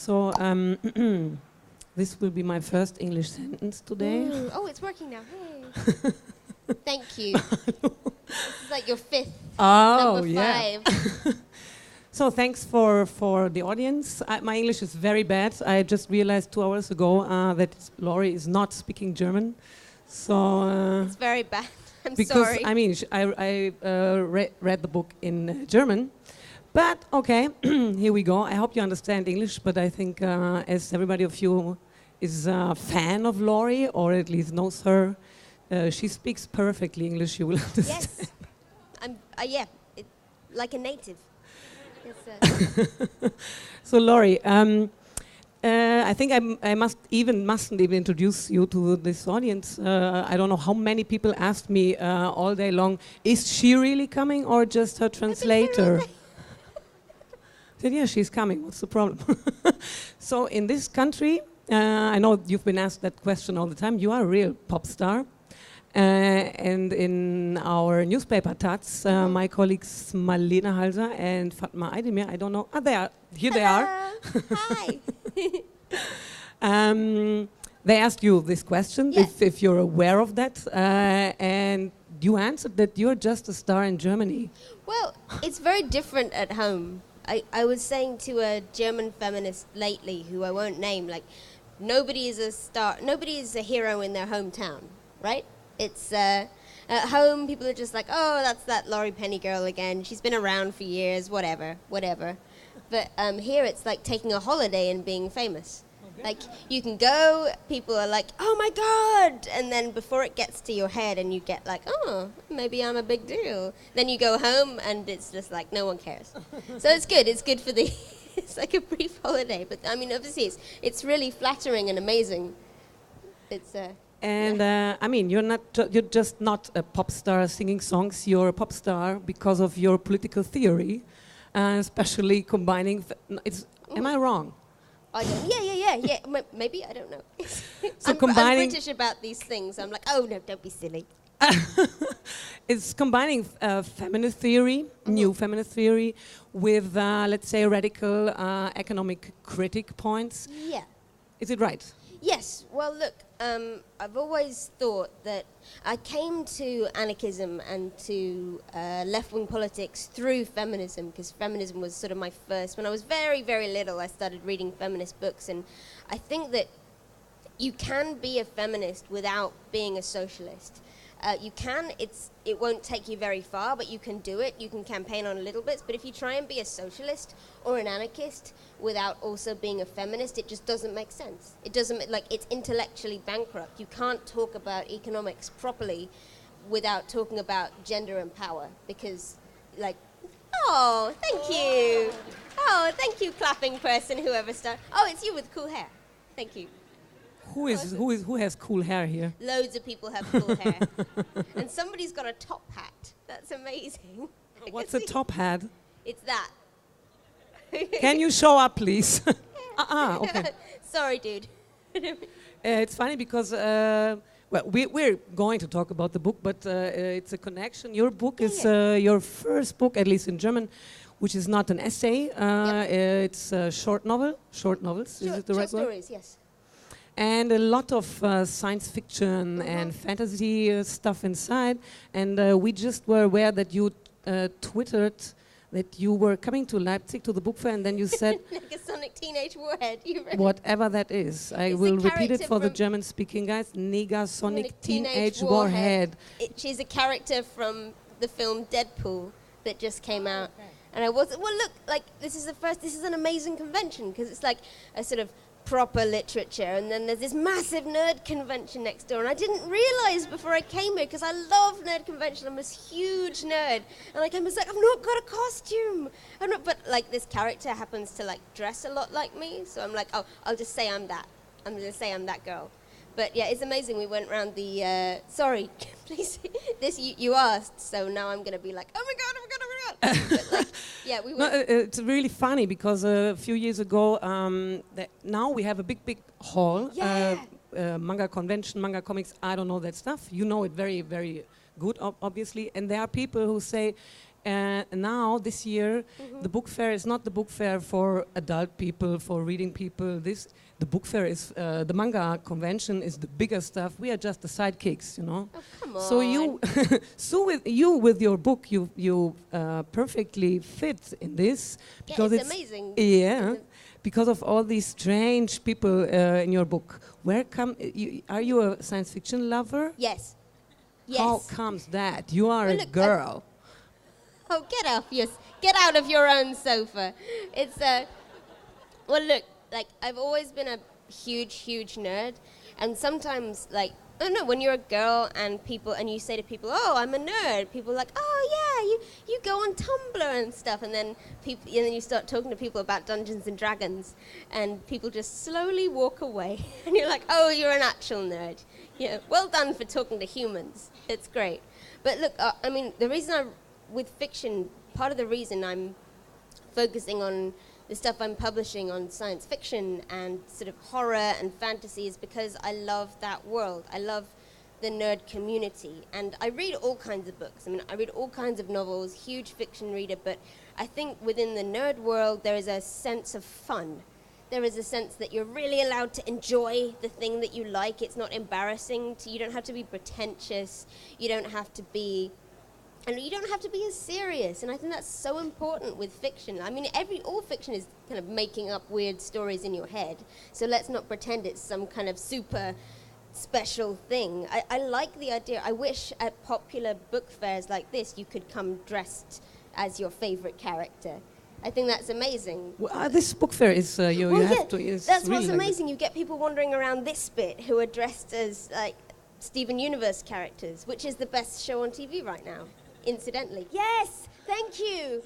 So this will be my first English sentence today. Ooh. Oh, it's working now. Hey. Thank you. This is like your fifth. Oh, number yeah. 5. So thanks for the audience. My English is very bad. I just realized 2 hours ago that Laurie is not speaking German. So It's very bad. I'm because sorry. I mean I read the book in German, but okay, here we go. I hope you understand English, but I think as everybody of you is a fan of Laurie or at least knows her, she speaks perfectly English. You will understand. Yes. I'm. Yeah. Like a native. So Laurie, I think I mustn't even introduce you to this audience. I don't know how many people asked me all day long, is she really coming or just her translator? I said, yeah, she's coming. What's the problem? So in this country, I know you've been asked that question all the time. You are a real pop star. And in our newspaper Taz, my colleagues Marlene Halser and Fatma Aydemir, I don't know, they are, here they are. Hi. They asked you this question, Yes. if you're aware of that, and you answered that you're just a star in Germany. Well, it's very different at home. I was saying to a German feminist lately, who I won't name, like, nobody is a star, nobody is a hero in their hometown, right? It's at home, people are just like, oh, that's that Laurie Penny girl again. She's been around for years, whatever. But here it's like taking a holiday and being famous. Okay. Like, you can go, people are like, oh my God! And then before it gets to your head and you get like, oh, maybe I'm a big deal. Then you go home and it's just like, no one cares. So it's good for the, it's like a brief holiday. But I mean, obviously it's really flattering and amazing. It's And I mean, you're just not a pop star singing songs. You're a pop star because of your political theory, especially combining. Am I wrong? I don't. Yeah. Maybe I don't know. So I'm combining. British about these things. I'm like, oh no, don't be silly. It's combining feminist theory, new feminist theory, with let's say radical economic critic points. Yeah. Is it right? Yes. Well, look, I've always thought that I came to anarchism and to left-wing politics through feminism, because feminism was sort of my first. When I was very, very little, I started reading feminist books, and I think that you can be a feminist without being a socialist. You can, it won't take you very far, but you can do it. You can campaign on little bits, but if you try and be a socialist or an anarchist without also being a feminist, it just doesn't make sense. It doesn't, like, it's intellectually bankrupt. You can't talk about economics properly without talking about gender and power, because, like, oh, thank you. Oh, thank you, clapping person, whoever started. Oh, it's you with cool hair. Thank you. Who has cool hair here? Loads of people have cool hair. And somebody's got a top hat. That's amazing. What's a top hat? It's that. Can you show up, please? Okay. Sorry, dude. It's funny because, well, we're going to talk about the book, but it's a connection. Your book is your first book, at least in German, which is not an essay. It's a short novels. Is it the right word? Stories, yes. And a lot of science fiction and fantasy stuff inside. And we just were aware that you twittered that you were coming to Leipzig to the book fair, and then you said Negasonic Teenage Warhead. Whatever that is. I will repeat it for the German-speaking guys. Negasonic Teenage Warhead. She's a character from the film Deadpool that just came out. Okay. And I was, well, look, like, this is an amazing convention, because it's like a sort of proper literature, and then there's this massive nerd convention next door, and I didn't realize before I came here, because I love nerd convention, I'm this huge nerd, and like I was like, I've not got a costume, but like this character happens to like dress a lot like me, so I'm like, oh, I'll just say I'm that girl. But yeah, it's amazing. We went around the sorry, please, this you asked, so now I'm gonna be like, oh my god. But like, yeah, we went. No, it's really funny because a few years ago, now we have a big hall, manga convention, manga comics. I don't know that stuff. You know it very, very good, obviously. And there are people who say, now this year, the book fair is not the book fair for adult people, for reading people. The book fair is the manga convention is the bigger stuff. We are just the sidekicks, you know. Oh, come on. So with your book, you perfectly fit in this because it's amazing. Yeah, because of all these strange people in your book. Are you a science fiction lover? Yes. Yes. How comes that? You are a girl. Oh, get out of your own sofa. It's well, look, like I've always been a huge nerd, and sometimes like I don't know, when you're a girl and you say to people, "Oh, I'm a nerd," people are like, "Oh yeah, you go on Tumblr and stuff," and then you start talking to people about Dungeons and Dragons, and people just slowly walk away, and you're like, "Oh, you're an actual nerd. Yeah, well done for talking to humans. It's great." But look, I mean, with fiction, part of the reason I'm focusing on the stuff I'm publishing on science fiction and sort of horror and fantasy is because I love that world. I love the nerd community. And I read all kinds of books. I mean, I read all kinds of novels, huge fiction reader, but I think within the nerd world there is a sense of fun. There is a sense that you're really allowed to enjoy the thing that you like. It's not embarrassing. You don't have to be pretentious. You don't have to be as serious, and I think that's so important with fiction. I mean, all fiction is kind of making up weird stories in your head, so let's not pretend it's some kind of super special thing. I like the idea. I wish at popular book fairs like this you could come dressed as your favorite character. I think that's amazing. Well, this book fair is, that's really what's like amazing. You get people wandering around this bit who are dressed as like Steven Universe characters, which is the best show on TV right now. Incidentally. Yes, thank you.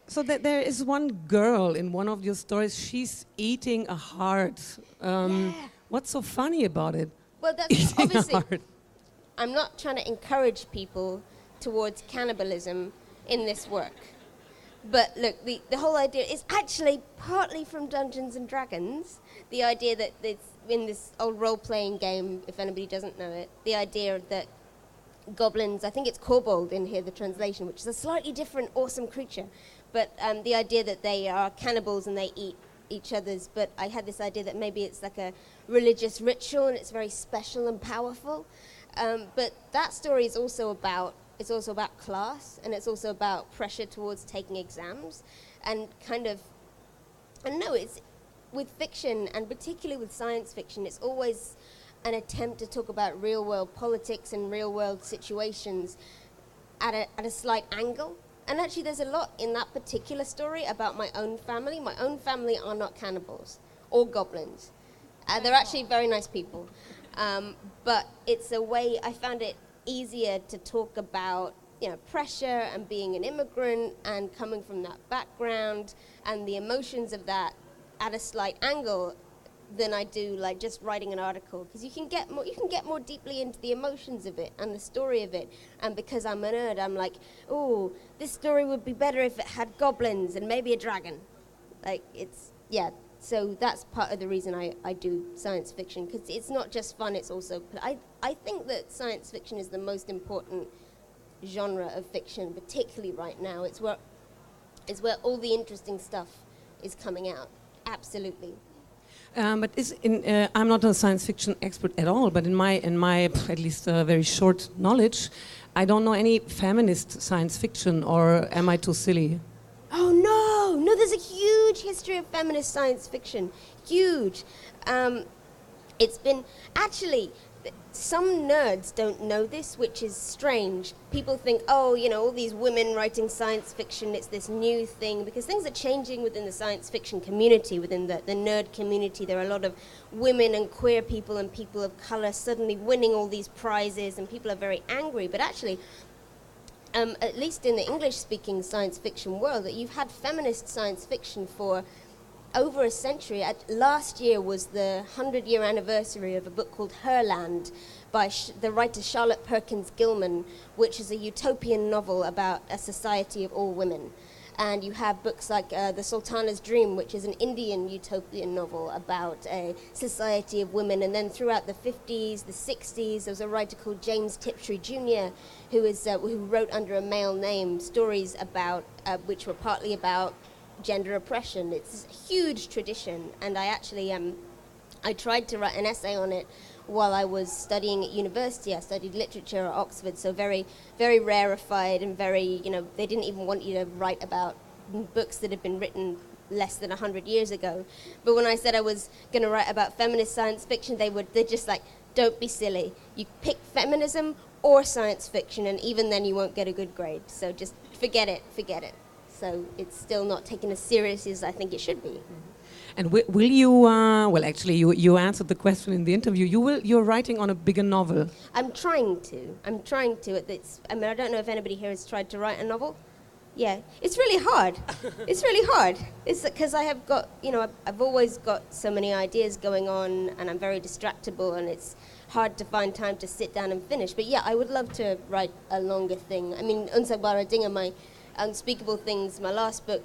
So there is one girl in one of your stories. She's eating a heart. What's so funny about it? Well, that's obviously. I'm not trying to encourage people towards cannibalism in this work. But look, the whole idea is actually partly from Dungeons and Dragons. The idea that it's in this old role-playing game, if anybody doesn't know it, the idea that goblins, I think it's kobold in here, the translation, which is a slightly different, awesome creature. But the idea that they are cannibals and they eat each other's. But I had this idea that maybe it's like a religious ritual and it's very special and powerful. But that story is also about class, and it's also about pressure towards taking exams, and kind of, I don't know, it's with fiction, and particularly with science fiction, it's always an attempt to talk about real-world politics and real-world situations at a slight angle. And actually there's a lot in that particular story about my own family. My own family are not cannibals or goblins. They're actually very nice people. But it's a way, I found it easier to talk about, you know, pressure and being an immigrant and coming from that background and the emotions of that at a slight angle than I do like just writing an article, because you can get more deeply into the emotions of it and the story of it. And because I'm a nerd, I'm like, oh, this story would be better if it had goblins and maybe a dragon. Like, it's, yeah. So that's part of the reason I do science fiction, because it's not just fun, it's also, I think that science fiction is the most important genre of fiction, particularly right now. It's where all the interesting stuff is coming out. Absolutely. But I'm not a science fiction expert at all, but in my at least very short knowledge, I don't know any feminist science fiction, or am I too silly? Oh no, there's a huge history of feminist science fiction, huge. It's been, actually, some nerds don't know this, which is strange. People think, oh, you know, all these women writing science fiction, it's this new thing, because things are changing within the science fiction community, within the nerd community. There are a lot of women and queer people and people of color suddenly winning all these prizes, and people are very angry. But actually, at least in the English-speaking science fiction world, that you've had feminist science fiction for over a century. Last year was the 100-year anniversary of a book called Herland by the writer Charlotte Perkins Gilman, which is a utopian novel about a society of all women. And you have books like The Sultana's Dream, which is an Indian utopian novel about a society of women. And then throughout the 50s, the 60s, there was a writer called James Tiptree Jr., who wrote under a male name stories about which were partly about gender oppression. It's a huge tradition, and I actually I tried to write an essay on it while I was studying at university. I studied literature at Oxford, so very, very rarefied and very, they didn't even want you to write about books that had been written less than 100 years ago. But when I said I was going to write about feminist science fiction, they're just like, don't be silly. You pick feminism or science fiction, and even then you won't get a good grade. So just forget it. So it's still not taken as seriously as I think it should be. And will you? Well, actually, you answered the question in the interview. You're writing on a bigger novel. I'm trying to. I don't know if anybody here has tried to write a novel. Yeah, it's really hard. It's because I have got, I've always got so many ideas going on, and I'm very distractible, and it's hard to find time to sit down and finish. But yeah, I would love to write a longer thing. I mean, Unsagbare Dinge, my Unspeakable Things, my last book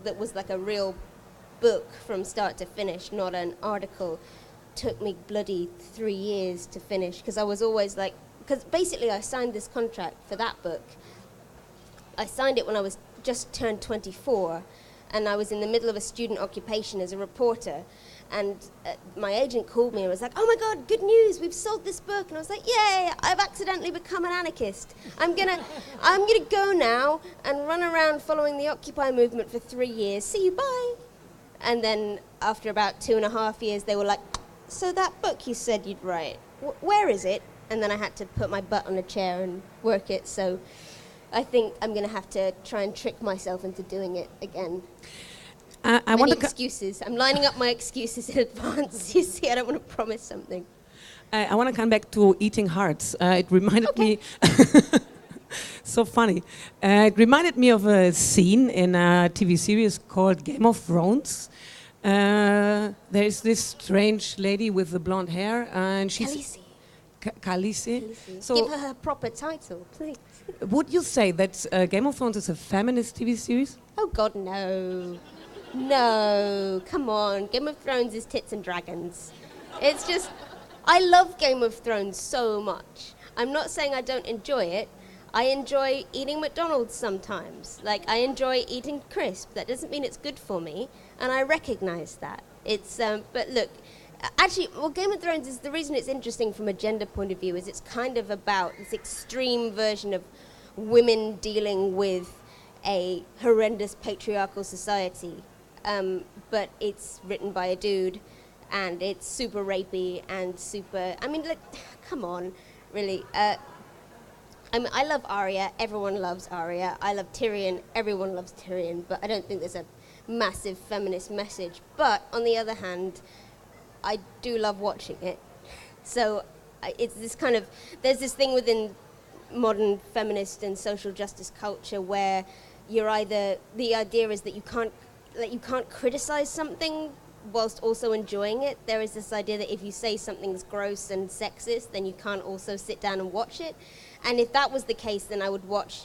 that was like a real book from start to finish, not an article, took me bloody 3 years to finish, because I was always like, because basically I signed this contract for that book. I signed it when I was just turned 24, and I was in the middle of a student occupation as a reporter, and my agent called me and was like, oh my God, good news, we've sold this book. And I was like, yay, I've accidentally become an anarchist. I'm gonna go now and run around following the Occupy movement for 3 years. See you, bye. And then after about 2.5 years, they were like, so that book you said you'd write, where is it? And then I had to put my butt on a chair and work it. So I think I'm going to have to try and trick myself into doing it again. I want excuses. I'm lining up my excuses in advance. You see, I don't want to promise something. I want to come back to Eating Hearts. It reminded me... So funny. It reminded me of a scene in a TV series called Game of Thrones. There is this strange lady with the blonde hair, and she's Khaleesi. So give her proper title, please. Would you say that Game of Thrones is a feminist TV series? Oh God, no. No, come on. Game of Thrones is tits and dragons. It's just, I love Game of Thrones so much. I'm not saying I don't enjoy it. I enjoy eating McDonald's sometimes. Like, I enjoy eating crisp. That doesn't mean it's good for me, and I recognize that. It's, but look, actually, well, Game of Thrones is, the reason it's interesting from a gender point of view is it's kind of about this extreme version of women dealing with a horrendous patriarchal society. But it's written by a dude, and it's super rapey and super, I mean, look, come on, really. I love Arya, everyone loves Arya. I love Tyrion, everyone loves Tyrion, but I don't think there's a massive feminist message. But on the other hand, I do love watching it. So it's this kind of, there's this thing within modern feminist and social justice culture where you're either, the idea is that you can't criticize something whilst also enjoying it. There is this idea that if you say something's gross and sexist, then you can't also sit down and watch it. And if that was the case, then I would watch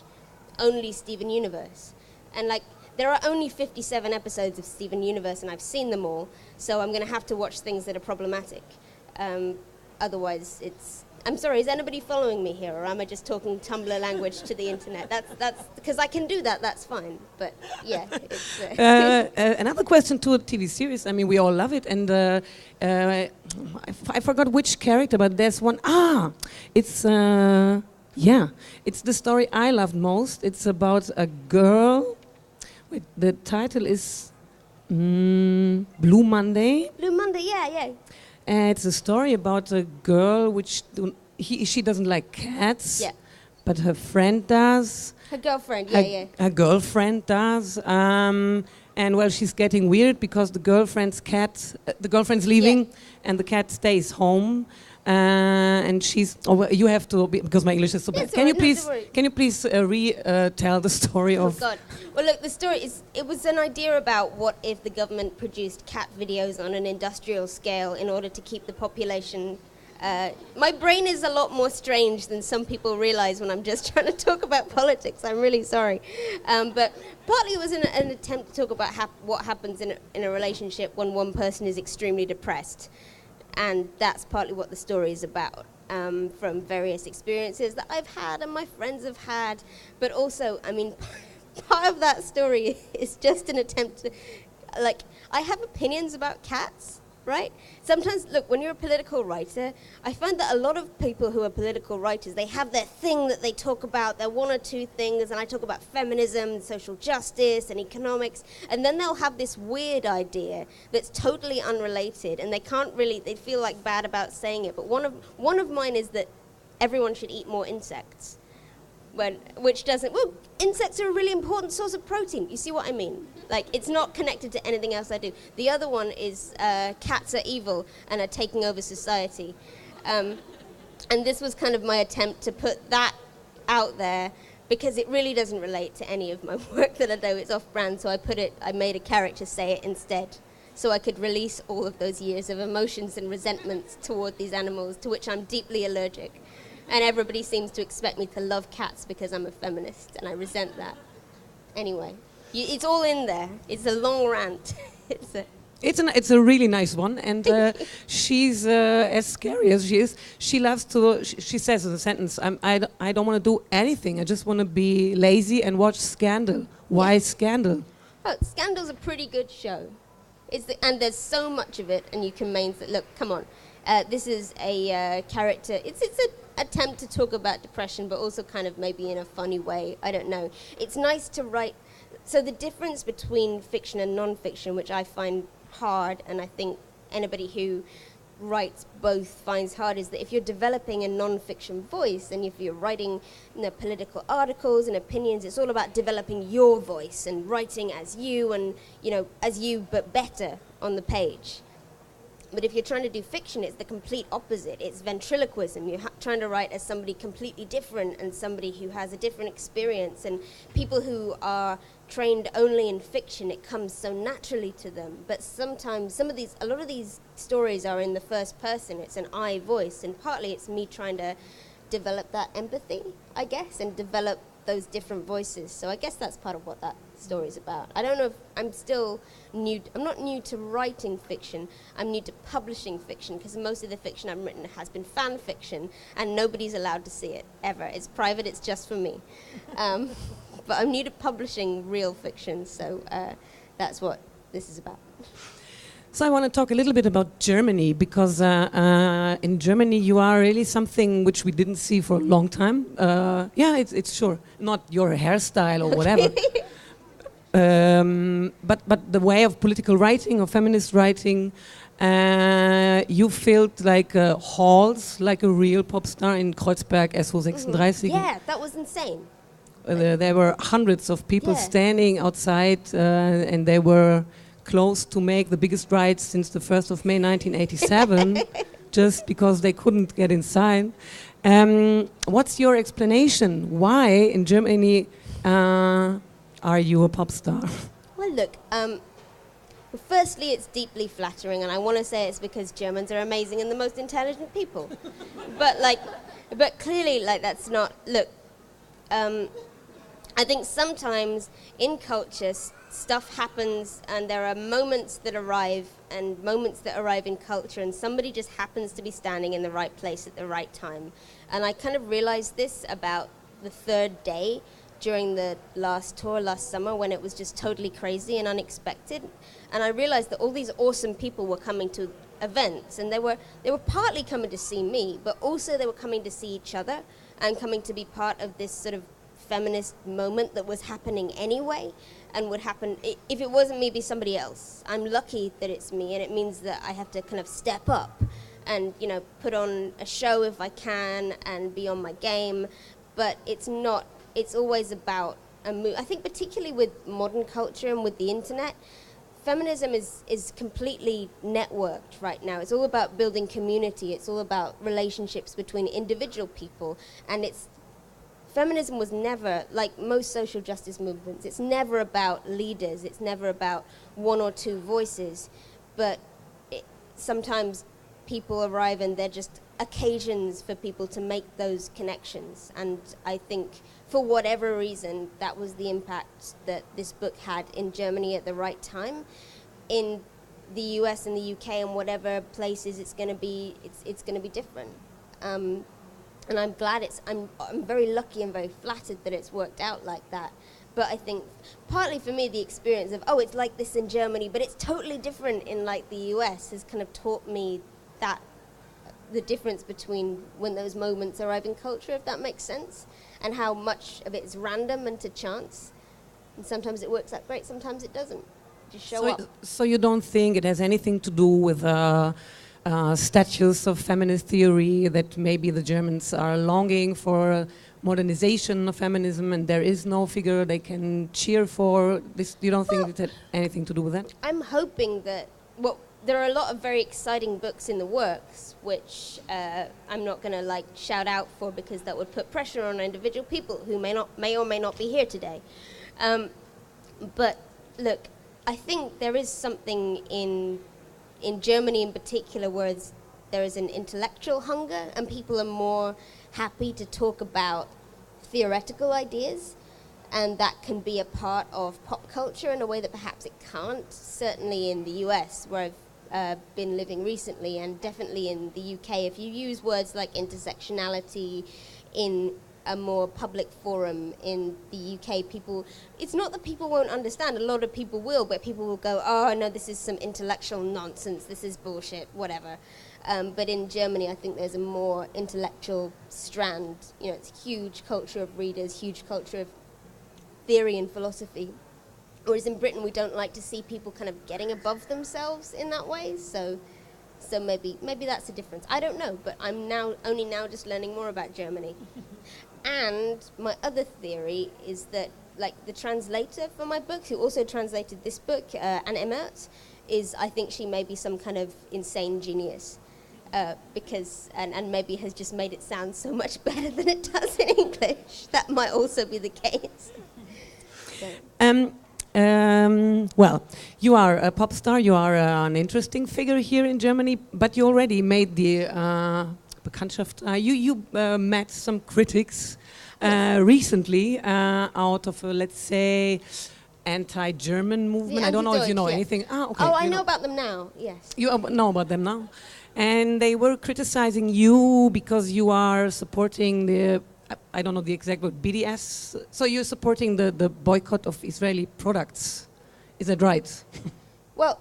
only Steven Universe. And like, there are only 57 episodes of Steven Universe, and I've seen them all, so I'm going to have to watch things that are problematic. Otherwise, it's... I'm sorry, is anybody following me here, or am I just talking Tumblr language to the internet? That's because I can do that, that's fine. But yeah, it's... another question to a TV series. I mean, we all love it, and I forgot which character, but there's one... it's... it's the story I loved most. It's about a girl. Wait, the title is Blue Monday. Blue Monday, yeah. It's a story about a girl she doesn't like cats, but her friend does. Her girlfriend, Her girlfriend does. And well, she's getting weird because the girlfriend's leaving, and the cat stays home. And she's. You have to because my English is so bad. Can you please retell the story of? Oh God! Well, look, the story is. It was an idea about what if the government produced cat videos on an industrial scale in order to keep the population My brain is a lot more strange than some people realize when I'm just trying to talk about politics. I'm really sorry. But partly it was an attempt to talk about what happens in a relationship when one person is extremely depressed. And that's partly what the story is about, from various experiences that I've had and my friends have had. But also, I mean, part of that story is just an attempt to, like, I have opinions about cats. Right? Sometimes, look, when you're a political writer, I find that a lot of people who are political writers, they have their thing that they talk about, their one or two things, and I talk about feminism, social justice, and economics, and then they'll have this weird idea that's totally unrelated, and they feel like bad about saying it, but one of mine is that everyone should eat more insects. Insects are a really important source of protein. You see what I mean? Like, it's not connected to anything else I do. The other one is cats are evil and are taking over society. And this was kind of my attempt to put that out there because it really doesn't relate to any of my work that I do. It's off-brand, so I made a character say it instead, so I could release all of those years of emotions and resentments toward these animals, to which I'm deeply allergic. And everybody seems to expect me to love cats because I'm a feminist, and I resent that. Anyway, it's all in there. It's a long rant. It's a really nice one, and she's as scary as she is. She loves to. She says in a sentence, "I don't want to do anything. I just want to be lazy and watch Scandal." Why Scandal? Oh, Scandal's a pretty good show. And there's so much of it, and you can look. Come on, this is a character. It's an attempt to talk about depression, but also kind of maybe in a funny way. I don't know. It's nice to write. So the difference between fiction and nonfiction, which I find hard, and I think anybody who writes both finds hard, is that if you're developing a nonfiction voice, and if you're writing political articles and opinions, it's all about developing your voice and writing as you, and as you but better on the page. But if you're trying to do fiction, it's the complete opposite. It's ventriloquism. You're trying to write as somebody completely different and somebody who has a different experience. And people who are trained only in fiction, it comes so naturally to them. But sometimes a lot of these stories are in the first person. It's an I voice. And partly it's me trying to develop that empathy, I guess, and develop those different voices. So I guess that's part of what that story is about. I don't know if I'm still new. I'm not new to writing fiction. I'm new to publishing fiction, because most of the fiction I've written has been fan fiction, and nobody's allowed to see it, ever. It's private. It's just for me. But I'm new to publishing real fiction, so that's what this is about. So I want to talk a little bit about Germany, because in Germany you are really something which we didn't see for a long time. It's sure not your hairstyle or whatever, but the way of political writing or feminist writing. You filled like halls like a real pop star in Kreuzberg SO36. Yeah, that was insane. There were hundreds of people standing outside, and they were close to make the biggest ride since the 1st of May 1987, just because they couldn't get inside. What's your explanation? Why in Germany are you a pop star? Well, look, firstly, it's deeply flattering, and I want to say it's because Germans are amazing and the most intelligent people. but clearly, that's not. Look, I think sometimes in culture, stuff happens, and there are moments that arrive in culture, and somebody just happens to be standing in the right place at the right time. And I kind of realized this about the third day during the last tour last summer, when it was just totally crazy and unexpected. And I realized that all these awesome people were coming to events, and they were partly coming to see me, but also they were coming to see each other and coming to be part of this sort of feminist moment that was happening anyway, and would happen if it wasn't me, it'd be somebody else. I'm lucky that it's me, and it means that I have to kind of step up and put on a show if I can and be on my game. But it's always about a move. I think particularly with modern culture and with the internet, feminism is completely networked right now. It's all about building community. It's all about relationships between individual people, and feminism was never, like most social justice movements, it's never about leaders, it's never about one or two voices, but sometimes people arrive and they're just occasions for people to make those connections. And I think for whatever reason, that was the impact that this book had in Germany at the right time. In the US and the UK and whatever places it's going to be, it's going to be different. And I'm glad I'm very lucky and very flattered that it's worked out like that. But I think partly for me, the experience of, oh, it's like this in Germany, but it's totally different in like the US has kind of taught me that the difference between when those moments arrive in culture, if that makes sense, and how much of it is random and to chance. And sometimes it works out great, sometimes it doesn't. Just show up. So you don't think it has anything to do with statues of feminist theory, that maybe the Germans are longing for modernization of feminism and there is no figure they can cheer for? This, you don't think it had anything to do with that? I'm hoping that, well, there are a lot of very exciting books in the works, which I'm not going to like shout out for because that would put pressure on individual people who may or may not be here today. But look, I think there is something in Germany in particular where there is an intellectual hunger and people are more happy to talk about theoretical ideas, and that can be a part of pop culture in a way that perhaps it can't. Certainly in the US, where I've been living recently, and definitely in the UK, if you use words like intersectionality in a more public forum in the UK, people, it's not that people won't understand, a lot of people will, but people will go, oh no, this is some intellectual nonsense, this is bullshit, whatever. But in Germany, I think there's a more intellectual strand. You know, it's a huge culture of readers, huge culture of theory and philosophy. Whereas in Britain, we don't like to see people kind of getting above themselves in that way. So maybe that's the difference. I don't know, but I'm only now just learning more about Germany. And my other theory is that, like, the translator for my book, who also translated this book, Anne Emmert, I think she may be some kind of insane genius. Because and maybe has just made it sound so much better than it does in English. That might also be the case. Well, you are a pop star, you are an interesting figure here in Germany, but you already made the Bekanntschaft. You met some critics recently out of, let's say, anti-German movement. I don't know if you know anything. Okay. Oh, I know about them now, yes. You know about them now? And they were criticizing you because you are supporting the, I don't know the exact word, BDS. So you're supporting the boycott of Israeli products. Is that right? Well,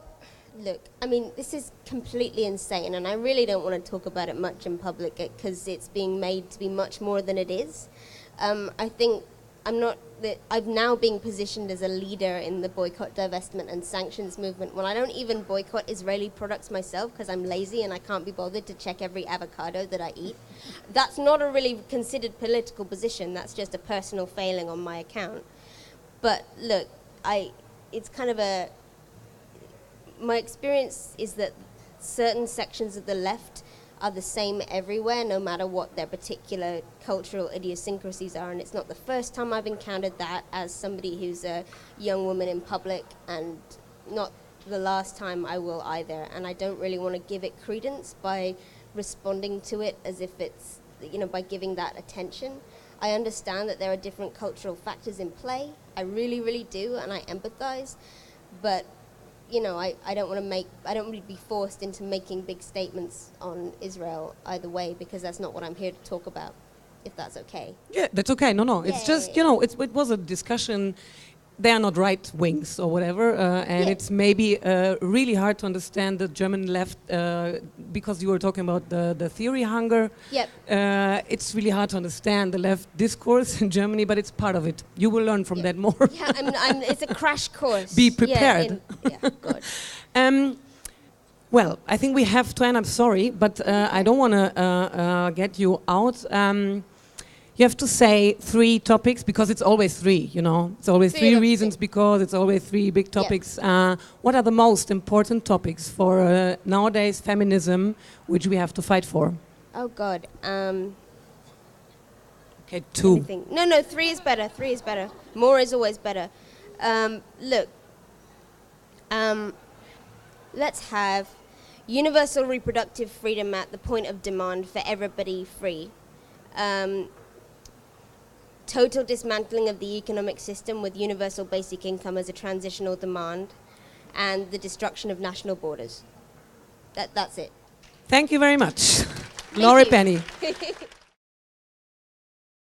look, I mean, this is completely insane, and I really don't want to talk about it much in public because it's being made to be much more than it is. I think I'm now being positioned as a leader in the boycott, divestment and sanctions movement when I don't even boycott Israeli products myself because I'm lazy and I can't be bothered to check every avocado that I eat. That's not a really considered political position. That's just a personal failing on my account. But look, it's kind of my experience is that certain sections of the left are the same everywhere, no matter what their particular cultural idiosyncrasies are. And it's not the first time I've encountered that as somebody who's a young woman in public, and not the last time I will either. And I don't really want to give it credence by responding to it as if it's, by giving that attention. I understand that there are different cultural factors in play. I really, really do, and I empathize. But I don't want to be forced into making big statements on Israel either way, because that's not what I'm here to talk about, if that's okay. Yeah, that's okay. No. It's just, it was a discussion. They are not right wings or whatever, and it's maybe really hard to understand the German left because you were talking about the theory hunger. Yep. It's really hard to understand the left discourse in Germany, but it's part of it. You will learn from that more. Yeah, it's a crash course. Be prepared. Good. Well, I think we have to end. I'm sorry, but I don't want to get you out. You have to say 3 topics because it's always 3, It's always 3 reasons because it's always 3 big topics. Yep. What are the most important topics for nowadays feminism which we have to fight for? Oh, God. Okay, 2. Anything. No, 3 is better. 3 is better. More is always better. Look. Let's have... universal reproductive freedom at the point of demand for everybody free, total dismantling of the economic system with universal basic income as a transitional demand, and the destruction of national borders. That's it. Thank you very much. Laurie Penny.